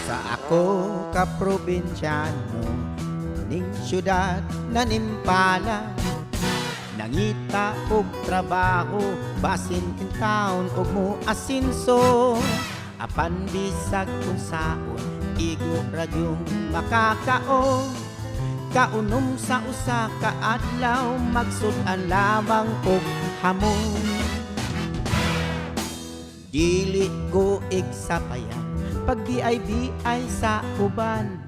Sa ako ka probinsyano, ning syudad na nimpala, nangita og trabaho, basin in town og mo asinso. Apan bisag kung saon, igo radyong makakaon. Kaunom sa usa ka adlaw, magsudan lamang og hamon. Dili ko igsapayan, pag BIBI sa uban.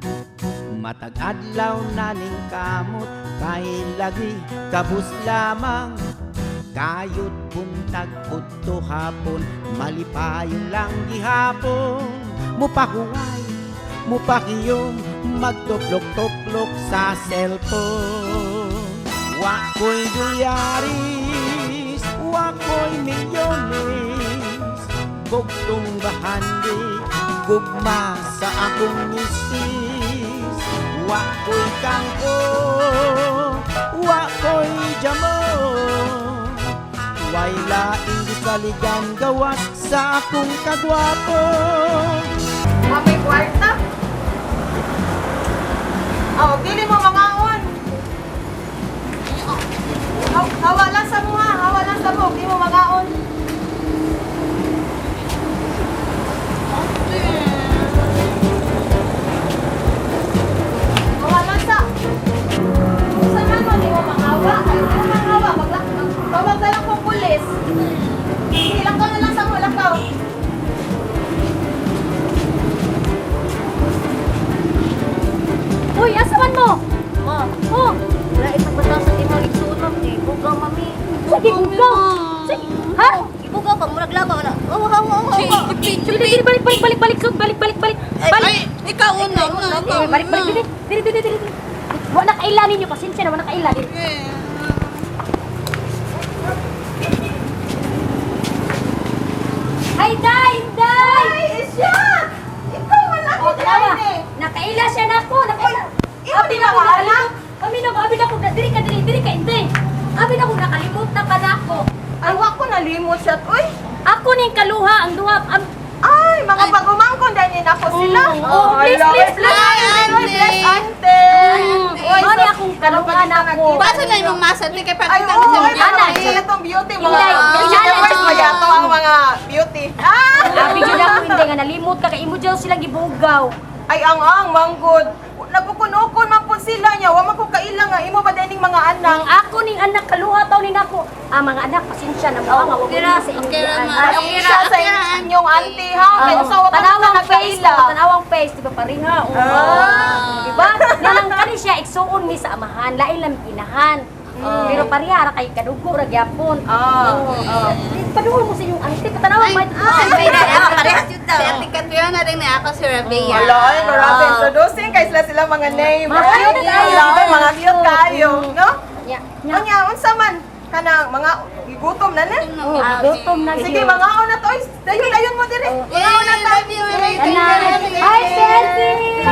Matag adlaw naning kamot, kay lagi kabus lamang. Kayot buntag udto hapon, malipayon lang gihapon. Mupahuway, mupakiyom, magtuplok-tuplok sa cellphone. Wako'y dolyaris, wako'y milyones, bugtong bahandi, gugma sa akong misis. Wako'y kangko, wako'y jamon, way laing gisaligan gawas sa akong kagwapo. May kwarta? Oh, dili mo mangaon. Hawa lang sa mo ha, hawa lang sa mo, di mo mangaon. Hawa lang sa. Sa man mo, di mo mangawa. Ay, di mo mangawa. Tawag na lang kong pulis. Lakaw na lang sa mo, lakaw. Uy, asaman mo? Ma, Oh, wala itong batasan imong igsuon ma'am ni bugaw mami. sige, go! Sige, ha? Ibugaw pag murag lama na. Oh. Dili, balik, sud, balik. Balik, Ikaw una. balik, dili. Wala kaila ninyo, pasensya na, wala kaila. Ay, Day! Ay, isya! Ikaw malaki O, tanawa. din eh. Nakaila siya na ako, nakaila. Ikaw di na maalam? Abi na ko, diri ka, hindi. Abi na ko, nakalimot na ka na ako. Ay, wag ko nalimot siya. Uy! Ako ning kaluha, ang duha, Ay, mga pagumangkon dahil ako sila. Oh, please. Bless, ante. Mali akong kaluha na ako. Basta na yung masa, di kay Ay, pakita oo, sa ay, mga mga sila tong beauty. Mga Inday, YouTubers, mayato ang mga beauty. Abi jud ako hindi nga nalimot ka kay imo jud sila gibugaw. Ay, ang manggod. Nagkukunukon man po sila niya. Wa man ko kailang nga. Imo ba dining mga anak? Ang ako ning anak kaluha taw ni nako. Mga anak pasensya na mo nga wag okay ra, sa inyo. okay ra, ma. Ay, ang isa sa inyong auntie, ha? Kaya sa wakas na Tanawang face, nagkaila. tanawang face, di ba paringa? Ah. Diba? Nanang kani siya igsuon mi sa amahan, lain lang kinahan. Pero parihara kay kadugo ra gyapon. Paduol mo sa inyong auntie, patanawang may. Ay, parehas yun daw. Si Ate Catriona rin na ako si Rabea. Wala, ay, grabe. Introducing kay sila mga name. Mga Ay, cute kayo. wala, ay, mga cute kayo. No? Nya. Anya, unsa man? Kanang mga gutom na na. Gutom na Sige, siya. mga na to. Dayon mo dire. Yeah, I love you. Hi, Selfie!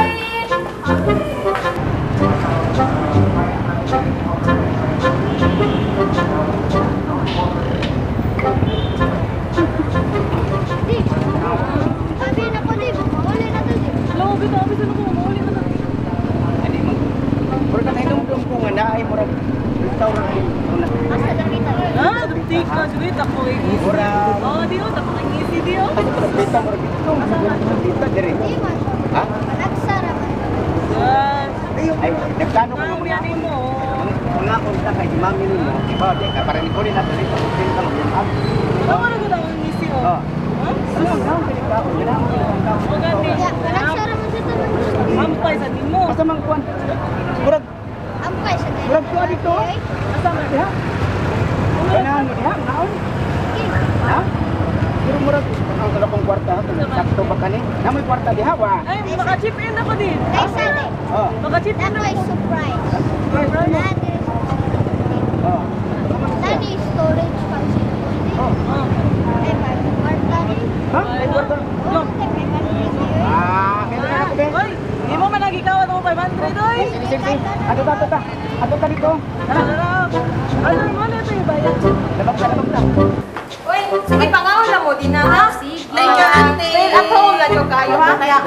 Murag na hinumdum ko nga na ay murag restaurant una. Tik na julit ako eh. Murag Oh, di o, tapos ang easy di o. bita murag dito. Bita diri. Ha? Yan. Ay, nagplano ko Ang mga yan mo. mga unta kay mami nimo. Iba di ka para ni ko nila dito. Dito mo yan. Ano mo na gud ang easy o? Oh. Ano ang pinaka? O gani. Ampay sa nimo. Asa man kuan? Murag murag kuan dito. Asa man diha? Kailangan mo diha, naon? Ha? Pero murag ang kala kong kwarta, sakto ba kani? Namoy kwarta diha wa. Ay, maka-chip in ako din. Oh. Maka-chip in ako. Oh. Ha? Ay kwarta. Ah, kailangan ako din. Oy, di mo man nagikawan mo 500 oy. Sige. Ato ta. Ato ta dito. Tara. Ano naman ito yung bayan? Labag ta. Uy, sige, pangaon na mo din na, ha? Sige. Thank you, ate. Ako, ganyo kayo, ha? Kaya,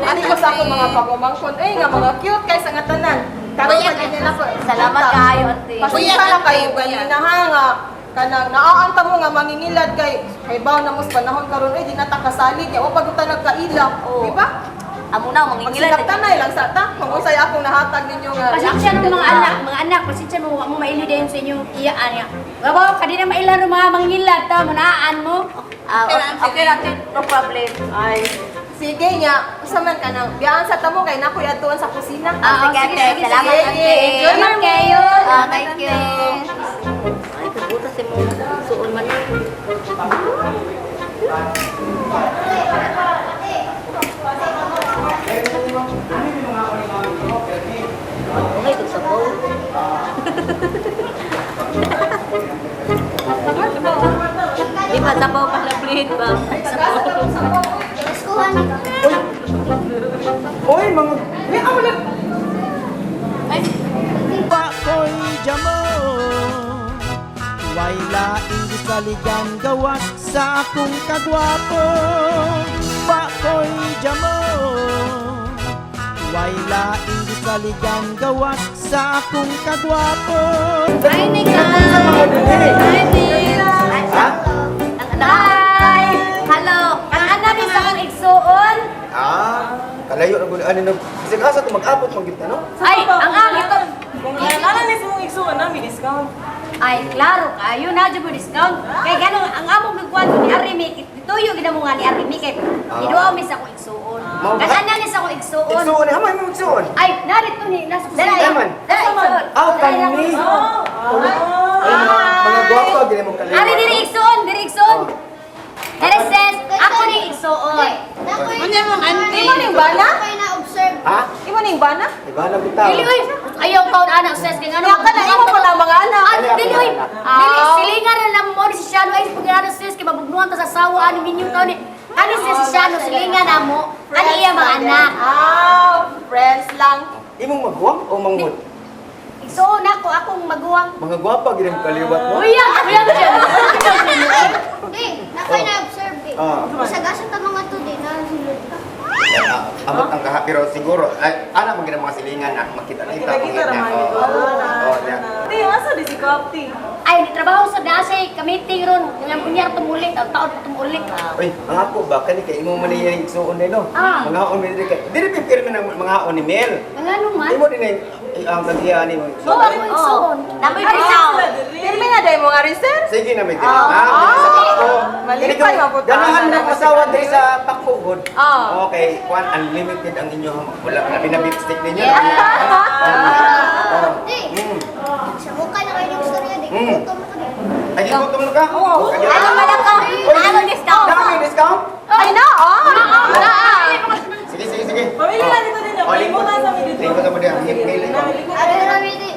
ani ko sa ako mga pagumangkon. Eh, nga mga cute kay sa nga tanan. Karon pa din nila ko. Salamat kayo, ate. Pasensya na kayo ganina ha nga. Kanang naaanta mo nga mangingilad kay baw na mos panahon karon di na ta kasalig ya o pag ta nagkaila, di ba? Amo na, mangingilad. Pagsinaptanay lang sa ta. Kung usay akong nahatag ninyo nga. Pasensya ng mga anak, pasensya mo, mo maili din sa inyong iyaan niya. Babaw, kanina maila ng mga mangilad, ta, manaan mo. Okay natin, no problem. Ay, sige nga. Usa man ka nang biyaan sa tamo kay nakoy adtuan sa kusina. Sige, ate. Salamat, ate. Enjoy kayo. Thank you. Ay, kabutas mo. Suon man. Okay, kagsabaw. Di ba, sabaw pa na plate ba? Oy, mga Pakoy jamo Way laing gisaligan gawas sa akong kagwapo Pakoy jamo Way laing gisaligan gawas sa akong kagwapo Hi, Nika! Hi, Nika! Hi! Hello! Ang anak ni sa akong igsuon? Kalayo na gulo ano kasi asa ko mag-abot mag no? Ay, ang angit ko! Kung nalala ni mong igsuan namin, discount. Ay, klaro kayo na dyan mo discount. Kaya gano'n, ang among nagkuhan ni Arimi, ituyo gina mo nga ni Arimi, kaya iduwa mi sa akong igsuon. Kanan ni sa akong igsuon. Igsuon ni hamay mo igsuon. Ay, narito ni, nasa kusina. Naman. Igsuon. Kani. Mga gwapo gina mo kalayo. Ari, diri igsuon, diri igsuon. Diri sis, ako ni igsuon. Unya mong auntie. Imo ning bana? Ha? Imo ning bana? Iba na bitaw. Dili, oy, ayaw kaon anak sis, kaya ano. Nga ka na imo pala mga anak. Dili, oy, dili, silingan na lang mo ni si Shano, ay, pag-ano sis, kaya mabugnuhan ta sa sawa, ano minyo taon ni. Ano sis si Shano, silingan na mo. Ano iya mga anak? Friends lang. Imong magwang o manghod? Igsuon ako, akong maguwang. Mga gwapa gina mo kaliwat mo. Uy, ang siya. Nakoy na-observe eh. Sagasa ta mga to din na silod ka. Abot ang kaha pero siguro ana mo gina mga silingan na makita-kita Kita naman. Ate, asa di si Kapti? Ay, trabaho sa dasi, kamiting ron. Ngayon punya tumulik, taon tumulik. Uy, mga ako ba kani kay imo man iya igsuon din no. Mga on mi kay dili pipirmi ng mga on ni Mel. Ngano man? Imo din ang kagiya ni mo. Oo, igsuon. Namoy discount. Pirmi na day mo nga rin, sir. Sige na may dili. Sa pakko. Malipay, mabuti. Ganahan na pasawa diri sa pakko good. Ah. Okay, kuan unlimited ang inyo wala na binabit stick ninyo. Sa mukha na kayo ng storya di. Gutom ko din. Ay, gutom na ka? Oo. Ano man ako? Ano discount? Dami discount? Ay na, Sige. Pamilya na dito din. Pamilya na sa dito. Lingkod ako diyan. Hipil. Ano na pwede?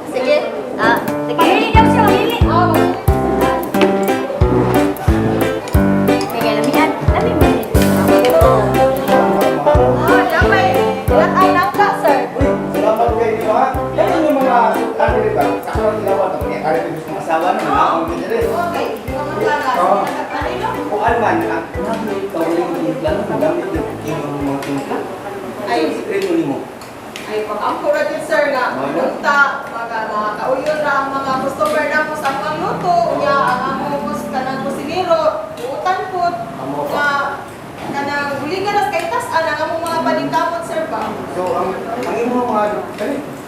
Sige. Sige. Mamili daw siya, mamili. Sige, lamihan. Lami mo. Ay nangka, sir. Salamat kayo, di ba? Yan yung mga ano rin ba? Sa karoon ginawa ito. Kaya kaya gusto ng asawa na mga akong rin. Kung alman, namin ikaw rin yung plano na gamit yung mga timpla. Ay, sikreto ni mo. Ay, pag-angkura din, sir, na punta, mga kauyon na ang mga customer na po sa mga luto, niya, ang among kanang kusinero, utan po, nga, kanang hulingan nas kay tas-an, ang among mga balingkamot, sir, ba? So, ang imo mga,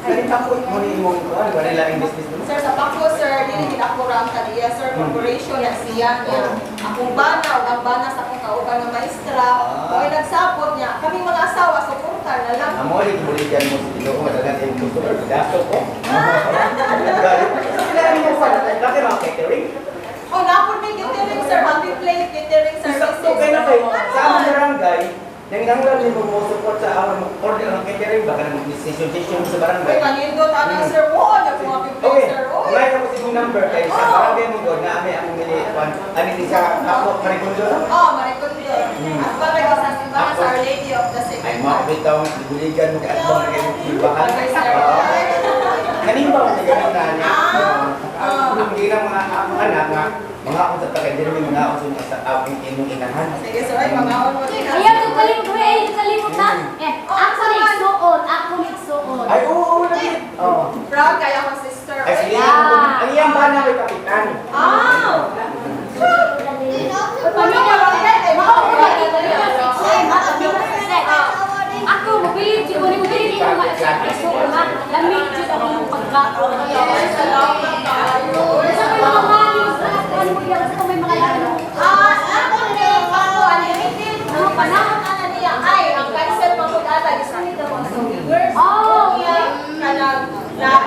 kanita ko mo ni imo ito, ano ba nila yung business mo? Sir, sa Paco, sir, dili kinakura ang kaniya, sir, corporation, na siya niya. Akong bana, o ang bana sa akong kauban ng maestra, o ay nagsapot niya, kami mga asawa, suportar na lang. Amo rin kibuligan mo sa ilo, madalang yung customer, daso ko. Sila rin mo sa laki mga catering. O, napon may catering, sir, happy plate catering services. So, okay na kayo. Sa aming barangay, nanganglan din mo support sa aming order ng catering, baka naman decision sa Ay, barangay. kanindot, ano, sir, oo, nag-happy plate, Okay, sir, oo. ngayon ako sa yung number kayo sa barangay mo doon na aming ang nilipan. Ano din sa ako, Marikundo? Oh, Maricon, sir. Ang barangay sa simbahan sa Our Lady of the Sick. Ay, mga bitaw, buligan mo ka mo na simbahan. Kanin ba ang ganun na? Hindi lang mga anak nga, mga ako sa tagay, hindi naman mga ako sa aking imong inahan. Sige, so ay mga mo din. Ayaw ko kalimut, kalimut na. Ako nagsuon, ako nagsuon. Ay, oo, lagi. Proud kayo akong sister. Ay, sige, ang iyang ba na may kapitan? Pamilya ba Ako, mabilit yun. Mabilit yun. Nagsuon na. Lamig yun ako yung pagkaon. Salamat tayo. Sa may mga manis, ano mo yan? Sa may mga lalo. Ako na yung ako, unlimited. Ang panahon na niya ay, ang cancel pa ko data, isulit ako sa viewers. Oh, Kaya, kanang,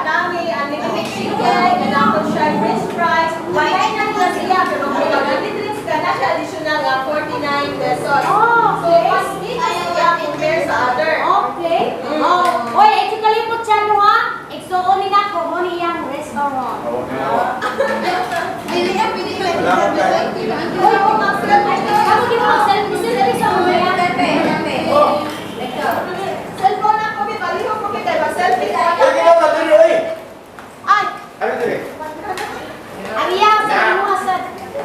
nami, unlimited chicken, kanang ko siya French fries. Bayan na nila siya, pero kung mag-drinks ka na siya, additional nga 49 pesos. Oh, So, mas dito siya compare sa other. okay. Oh, oy, ito kalimut siya no ha? Igsuon ni nako mo ni iyang restaurant. Pili ka. Oy, oh, ako di mo selfie sa mga yan. Cellphone ako, baliho ko, mag-selfie ka. Ay, ginawa ka dito, eh. Ay! Ano dito, eh? Ariya, sa mga sa...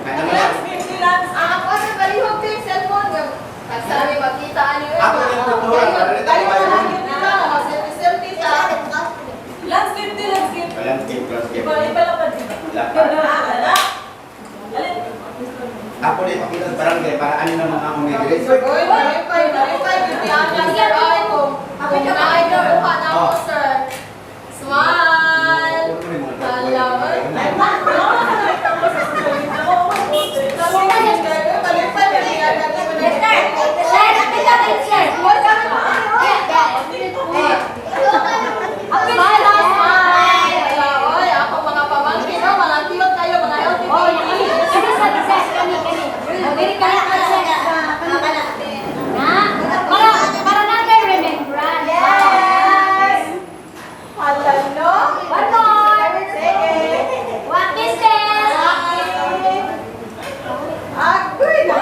Ano naman? Ako sa balihog din, cellphone. Pagsabi, magkita niyo. Ako yung tuturan, para rin tayo Tayo bayan. lang yun, di ba? Mag-selfie sa... Last 50, last 50. Walang skip, walang skip. Iba lang pa dito. Wala. Ako din, pakita sa barangay para ano naman ako may dress. Uy, maripay, bibiyana, sir. Ay, kung naay kukuha na ako, sir. Smile! Hello. Ay, Para natin remembrance. One more. Sige. What is this? Agoy na.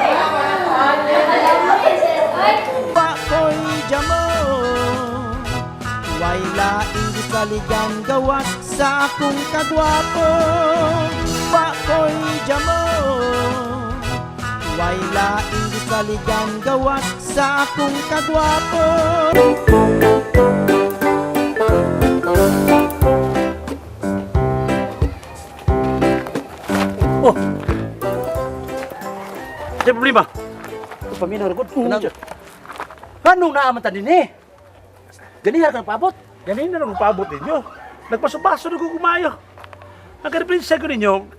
Pakoy jamo Way laing saligang gawas sa akong kagwapo Pakoy jamo Way laing saligang gawas sa akong kagwapo Oh. Ada problema. Paminaw ragod. Anong naaman ta din eh? Ganihar kang paabot. Ganun na lang paabot ninyo. Nagpaso-paso na ko kumayo. Ang karepensya ko ninyo,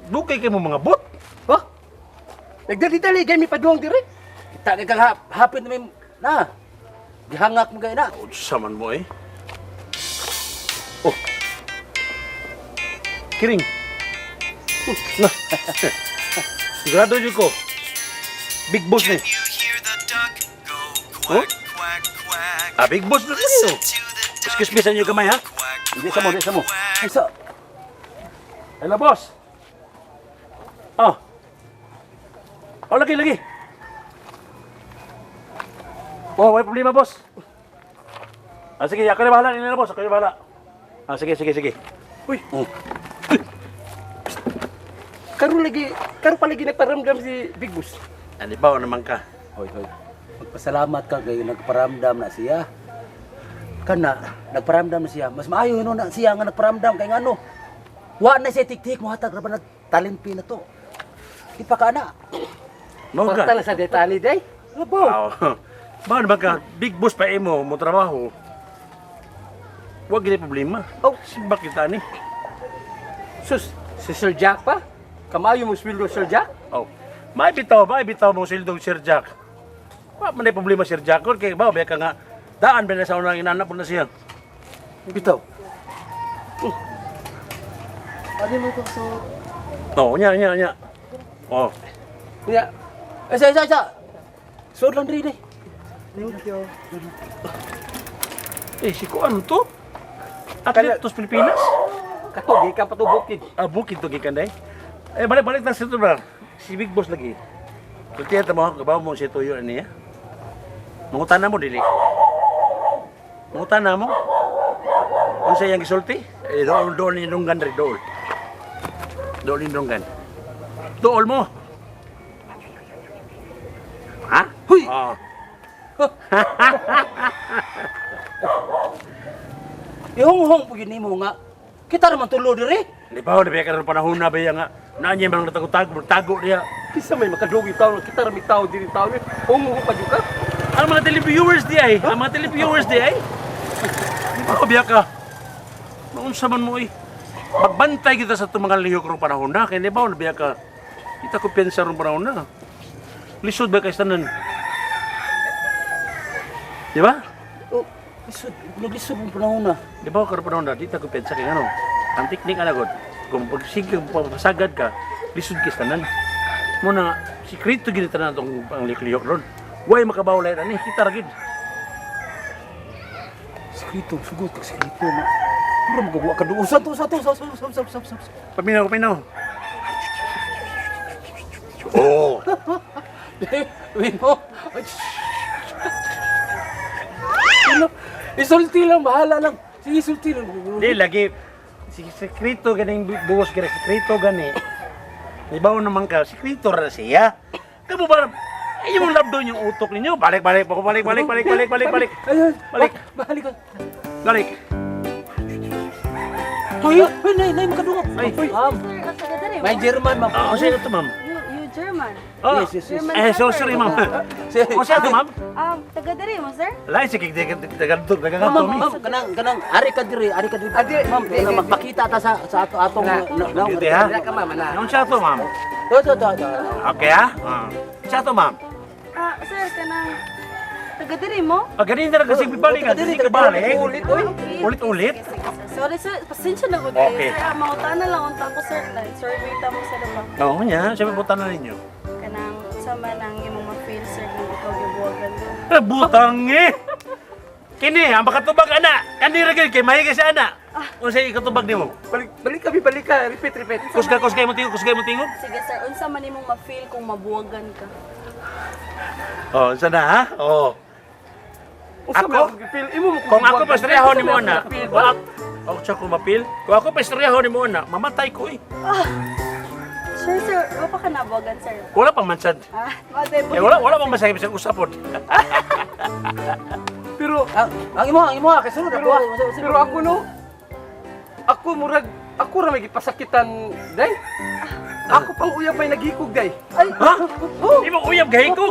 bukay kayo mga bot. Oh. Nagdali-dali gay mi paduong diri. Kita kay kang hapit na may na. Gihangak mo gay na. O, saman mo eh. Oh. Kiring. Na. Sigurado yun ko. Big boss ni. Oh? Ah, big boss na rin. Excuse me sa inyo kamay ha. Hindi sa mo, hindi sa mo. Ay sa. Hello, boss. Oh. Oh, lagi. Oh, may problema, boss. Ah, sige, ako na bahala. Nila, boss. Ako na bahala. Ah, sige. Uy. Karo palagi nagparamdam si Big Boss. Alibaw naman ka. Hoy. Magpasalamat ka kay nagparamdam na siya. Kana, nagparamdam na siya. Mas maayo yun na siya nga nagparamdam kay ngano. Wa na siya tik-tik mo hatag ra ba nagtalimpi na to. Di pa ka na. Mao ka. Pagtala sa detalye day. Labaw. Oh. Ba naman ka, big boss pa imo mo trabaho. Wag gini problema. Oh, Simba kita ni. sus, si Sir Jack pa? Kamayo mo sweldo Sir Jack? Oh. May bitaw mo sildong Sir Jack. Wa man ay problema Sir Jack kay ba ka nga daan ba na sa unang inanap po na siya. Bitaw. Ano mo to so? Oh, nya. Oh. Ya. Isa. Sud lang diri. Si Kuan to? Atletos Pilipinas? Kato gikan pa to bukid. Ah, bukid to gikan day. Balik na sa ito ba? Si Big Boss lagi. Sultihan ta mo, kabaw mo si tuyo niya. Mangutan na mo dili. Mangutan na mo. Unsa yang gisulti? Dool ni dunggan ri dool. Dool ni dunggan. Dool mo. Ha? Huy! Oh. Ihong-hong po yun mo nga. Kita naman tulo diri. Di ba, nabiya ka rin panahon na ba nga naanya mga natago diya. Kisa may makadugi tao, kita ramig tao diri tao ni. Ungo pa jud ka. Ang mga televiewers di ay, ang mga televiewers di ay. Di ba, biya ka? Maunsa man mo eh. Magbantay kita sa itong mga lihok rong panahon na. Kaya di ba, nabiya ka? Kita ko pensa rong panahon na. Lisod ba kayo tanan? Di ba? Oh, lisod mo panahon na. Di ba, karon panahon na, di ta ko pensa kay ano. Ang teknik anagod, kung pagsige, pasagad ka, lisod kayo tanan. Muna, sikrito ginita na itong ang lihok ron. Huwag makabawalay na ni, kita ragid. Sikrito, sugod kag sikrito na. Puro magagawa ka doon. Sato. Paminaw. Oo. Win mo. Isulti lang, bahala lang. Sige, isulti lang. Di lagi si sekreto ganing buwas kira sekreto gani. Ibaw naman ka sekreto ra siya. Kamu ba ay yung labdo yung utok ninyo. Balik. Ayun, Balik. balik. Hoy, nay, makadungog. Ay. Ma'am, may German, ma'am. Ah, siya ito, ma'am. You German? Oh, Yes. sorry, ma'am. O siya ito, ma'am. Taga diri mo, sir? Lain sige tagadto Ma'am, kanang ari ka diri. Ma'am, kanang magpakita ta sa atong Dito ha. Dira ka mama na. Yung siya ito, ma'am. To. Okay ha? Siya ito, ma'am. Sir, kanang taga diri mo? Ganin na kasi bibalik ka. Hindi ka balik. Ulit-ulit. Sorry, sir. Pasensya na ko. Okay. Sir, mauta na lang unta ko, sir. Survey ta mo sa diba? Oo niya. Siya pupunta na ninyo. Kanang sama nang imong ma-feel, sir, kung ikaw gibuwagan ka. Butang eh! Kini, ang makatubag ana. Kanira kay may kasi ana. Unsay ikatubag nimo? Balik ka. Repeat. Kusgay mo tingog. Sige, sir. Unsa man imong ma-feel kung mabuwagan ka? Oh, sana ha? Oh. Ako? Kung ako pastrehon nimo ana. Ako siya ko mapil. Kung ako pastrehon nimo ana, mamatay ko eh. Sir, wala pa ka nabuwagan, sir? Wala pang mansad. Mate, Wala pang masakit sa usapon. Pero Ang imo kay sunod ako. pero ako no. Ako ra may gipasakitan day. Ako pang uyab may naghikog day. Ha? Di mo uyab gahiko?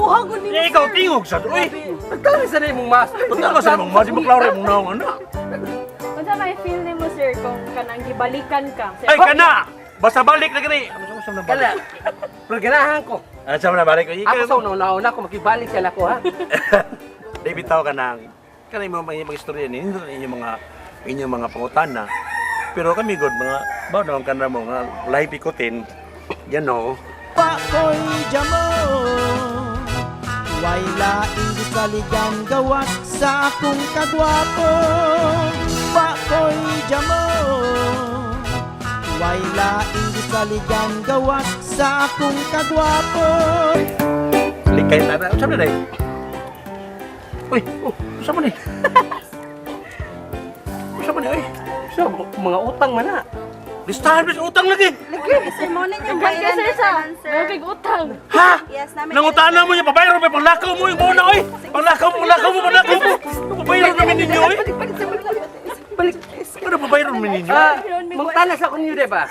Ikaw tingog sa uy. Nagkari sa na imong mas. Punta ka sa mong madi mo klaro mong naong ana. unsa may feel nimo, sir, kung kanang gibalikan ka? Sir, Ay kana. Basta balik na gani. Ano sa na Kala. balik? Pero ganahan ko. Ano sa na balik? Ako sa una ako makibalik ka na ko ha. David tao ka nang kanay mo mga istorya ni inyong mga pangutana. Pero kami god mga ba naman kana mo nga live ikutin. Yan no. Pakoy jamo Way laing gisaligan gawas sa akong kagwapo Pakoy jamo Way laing gisaligan gawas sa akong kagwapo Likay na na. Saan na day? Uy, saan mo ni? Saan mo ni? Uy, So, mga utang man na. listahan mo sa utang lagi. Sir, mo na yung bayaran na tanan, sir. utang. Ha? Yes, namin. Nangutana mo niya, pabayro mo, panglakaw mo yung muna, oy! Panglakaw mo! Pabayro namin ninyo, oy! Balik. Ano pabayro namin ninyo? Mangutana sa kun di ba?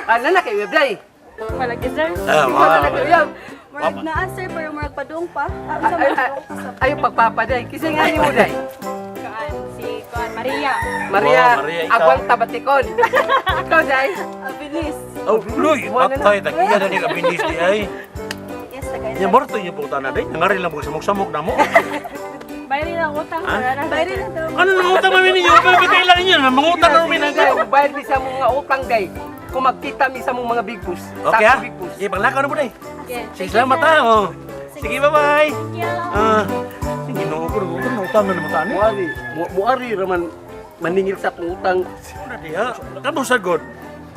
Na kay web day. Malagi, sir. Wala na uyab. Murag naa, sir, pero murag padung pa. Unsa man padung pa sa Ayo pagpapaday. Kasi nga ni mo day. kaan? Si Maria. Maria, Oh, Maria, ikaw. agwang tabatikon. Ikaw day. Abilis. Oh, luy! Patay, tagiya na niya kabinis di ay. Yes, taga. Yung morto niya po na day. Nangarin lang po samok-samok na mo. Bayari na utang, sir. Bayari na daw. Ano nangutang namin ninyo? Pero kailangan niyo na mangutang na namin Day, agad. bayad mi sa mga utang day. Kung magkita mi sa mga big boss. Okay ha? Sa big boss. Sige, panglakaw na po day. Yes. Sige, salamat ha. Oh. Sige, bye-bye. Thank you. Sige, nangutang na naman tayo. Muari raman maningil sa utang. Sino na diya? Kamu sagod.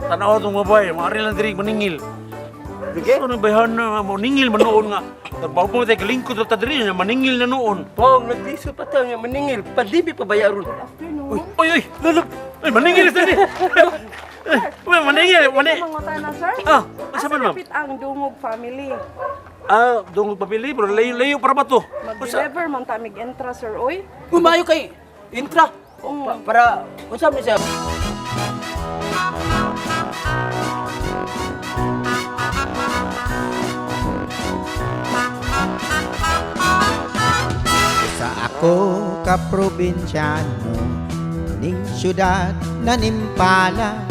Tanaw itong mabay, mga lang diri maningil. Sige. So bayhan na mo ningil man noon nga. Trabaho mo tayo kalingkod at tadiri na maningil na noon. Pong, nagdiso pa tayo nga maningil. Padibi pa bayaron. Uy, lalo. Ay, maningil sa ni. Maningil. Mangutan na, sir. Ah, asa man ma'am? Kapit ang Dungog family. Ah, dungog papili, pero layo para ba to? Mag-deliver man tamig entra, sir, oy. Umayo kay intra. Para unsa man siya? Sa ako ka probinsyano ning syudad na nimpala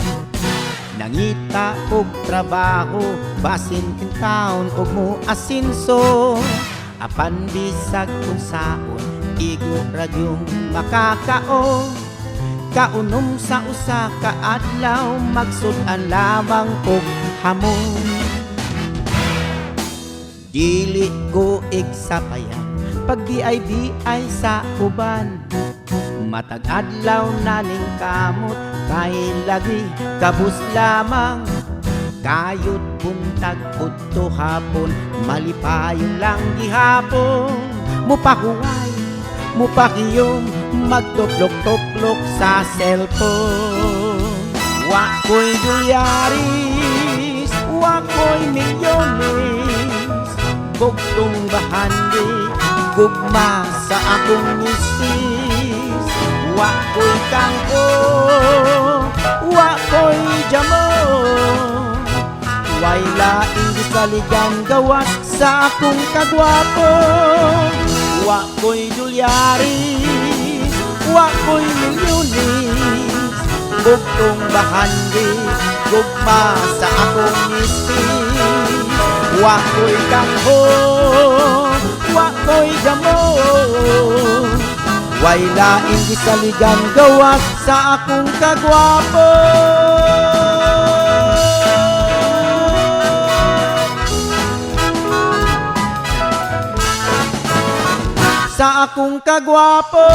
nangita og trabaho basin kintaon og mo asinso apan bisag kung saon igo radyong makakaon kaunom sa usa ka adlaw magsudan lamang og hamon dili ko igsapayan pag BIBI sa uban matag adlaw naning kamot kay lagi kabus lamang kayod buntag udto hapon malipayon lang gihapon mupahuway mupakiyom magtuplok-tuplok sa cellphone wa ko'y dolyaris wa ko'y milyones bugtong bahandi gugma sa akong misis wa ko'y kangko wa ko'y jamo way laing gisaligan gawas sa akong kagwapo wa ko'y dolyaris wa ko'y milyones bugtong bahandi gugma sa akong misis wa ko'y kangko wa ko'y gamon way laing gisaligan gawas sa akong kagwapo sa akong kagwapo